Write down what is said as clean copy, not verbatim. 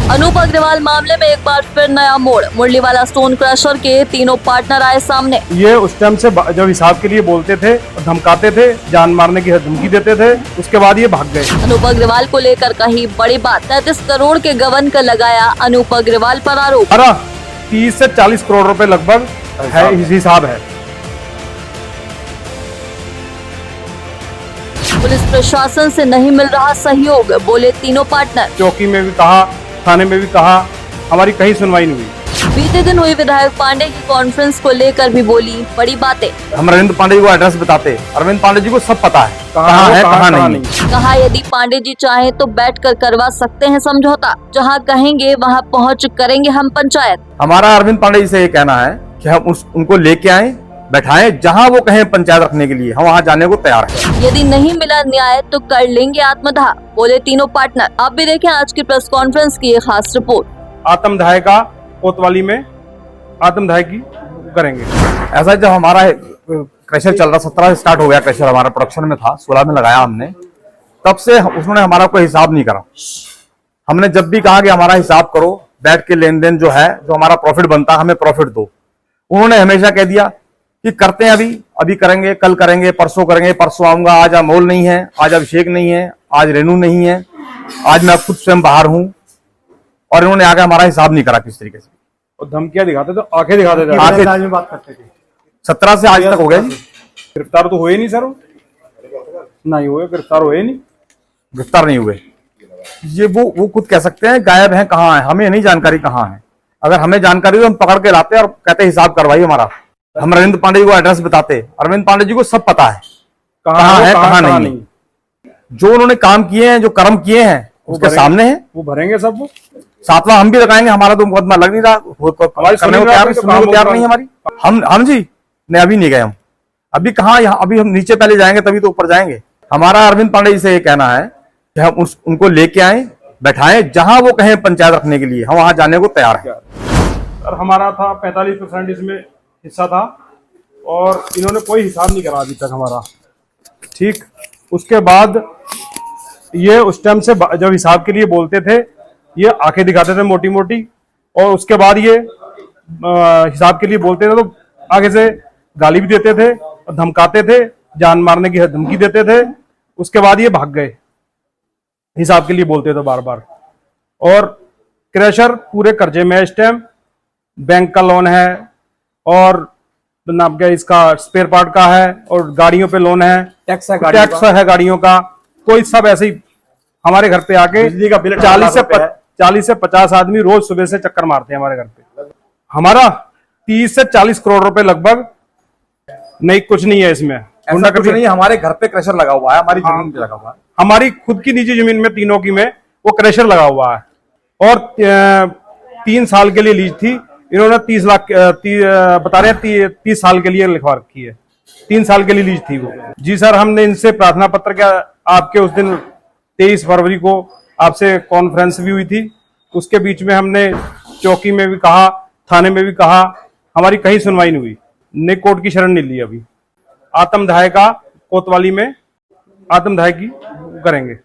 अनूप अग्रवाल मामले में एक बार फिर नया मोड़। मुरलीवाला स्टोन क्रशर के तीनों पार्टनर आए सामने। ये उस टाइम से जब हिसाब के लिए बोलते थे, धमकाते थे, जान मारने की धमकी देते थे, उसके बाद ये भाग गए। अनूप अग्रवाल को लेकर कही बड़ी बात। 33 करोड़ के गबन का लगाया अनूप अग्रवाल पर आरोप। 30 से 40 करोड़ रुपए लगभग है, हिसाब है। पुलिस प्रशासन से नहीं मिल रहा सहयोग, बोले तीनों पार्टनर। चौकी में भी कहा, थाने में भी कहा, हमारी कहीं सुनवाई नहीं हुई। बीते दिन हुई विधायक पांडे की कॉन्फ्रेंस को लेकर भी बोली बड़ी बातें। हम अरविंद पांडे जी को एड्रेस बताते, अरविंद पांडे जी को सब पता है कहाँ है कहाँ नहीं। कहा यदि पांडे जी चाहे तो बैठकर करवा सकते हैं समझौता, जहां कहेंगे वहां पहुंच करेंगे हम पंचायत। हमारा अरविंद पांडे जी से ये कहना है कि हम उनको लेके आए, बैठाएं, जहां वो कहें पंचायत रखने के लिए हम वहां जाने को तैयार हैं। यदि नहीं मिला न्याय तो कर लेंगे आत्मदाह, बोले तीनों पार्टनर। आप भी देखें आज की प्रेस कॉन्फ्रेंस की ये खास रिपोर्ट। आत्मदाह का कोतवाली में आत्मदाह की करेंगे। ऐसा जब हमारा क्रशर चल रहा, 17 से स्टार्ट हो गया क्रशर, हमारा प्रोडक्शन में था, 16 में लगाया हमने, तब से उन्होंने हमारा कोई हिसाब नहीं करा। हमने जब भी कहा कि हमारा हिसाब करो, बैठ के लेन देन जो है, जो हमारा प्रॉफिट बनता है हमें प्रॉफिट दो, उन्होंने हमेशा कह दिया कि करते हैं, अभी करेंगे, कल करेंगे, परसों करेंगे, परसों आऊंगा, आज अमोल नहीं है, आज अभिषेक नहीं है, आज रेनू नहीं है, आज मैं खुद स्वयं बाहर हूं, और इन्होंने आगे हमारा हिसाब नहीं करा किस तरीके से। और धमकियां दिखाते तो आंखें दिखाते थे। आगे में बात करते थे। 17 से आज तक हो गया जी। गिरफ्तार तो हुए नहीं सर, नहीं हुए, गिरफ्तार हुए नहीं, गिरफ्तार नहीं हुए। ये वो खुद कह सकते हैं गायब हैं, कहाँ है, हमें नहीं जानकारी कहाँ है। अगर हमें जानकारी तो हम पकड़ के लाते और कहते हिसाब करवाइए हमारा। हम अरविंद पांडे जी को एड्रेस बताते, अरविंद पांडे जी को सब पता है कहाँ है कहाँ नहीं। जो उन्होंने काम किए हैं, जो कर्म किए हैं, उसके सामने है, वो भरेंगे सब। वो सातवां हम भी लगाएंगे। हमारा तो मुकदमा लग नहीं रहा, करने को तैयार नहीं हमारी। हम जी नहीं, अभी नहीं गए हम। अभी कहाँ, यहाँ अभी हम नीचे पहले जाएंगे तभी तो ऊपर जाएंगे। हमारा अरविंद पांडे जी से ये कहना है कि हम उनको लेके आए, बैठाएं, जहां वो कहें पंचायत रखने के लिए हम वहां जाने को तैयार हैं। सर हमारा था 45% इसमें हिस्सा था, और इन्होंने कोई हिसाब नहीं करा अभी तक हमारा। ठीक, उसके बाद ये उस टाइम से जब हिसाब के लिए बोलते थे, ये आंखें दिखाते थे मोटी मोटी, और उसके बाद ये हिसाब के लिए बोलते थे तो आगे से गाली भी देते थे, धमकाते थे, जान मारने की धमकी देते थे। उसके बाद ये भाग गए। हिसाब के लिए बोलते थे बार बार। और क्रशर पूरे कर्जे में इस टाइम, बैंक का लोन है, और नाम क्या इसका स्पेयर पार्ट का है, और गाड़ियों पे लोन है, टैक्स है गाड़ियों का। कोई सब ऐसे ही हमारे घर पे आके बिजली का बिल 40 से 50 आदमी रोज सुबह से चक्कर मारते हैं हमारे घर पे। हमारा 30 से 40 करोड़ रुपए लगभग। नहीं, कुछ नहीं है इसमें, कुछ नहीं। हमारे घर पे क्रशर लगा हुआ है, हमारी जमीन पे लगा हुआ है, हमारी खुद की निजी जमीन में, तीनों की में वो क्रशर लगा हुआ है। और 3 साल के लिए लीज थी, इन्होंने 30 लाख बता रहे हैं, 30 साल के लिए लिखवा रखी है। 3 साल के लिए लीज थी वो। जी सर, हमने इनसे प्रार्थना पत्र क्या, आपके उस दिन 23 फरवरी को आपसे कॉन्फ्रेंस भी हुई थी, उसके बीच में हमने चौकी में भी कहा, थाने में भी कहा, हमारी कहीं सुनवाई नहीं हुई। ने कोर्ट की शरण नहीं ली। अभी आत्मदाह का कोतवाली में आत्मदाह की करेंगे।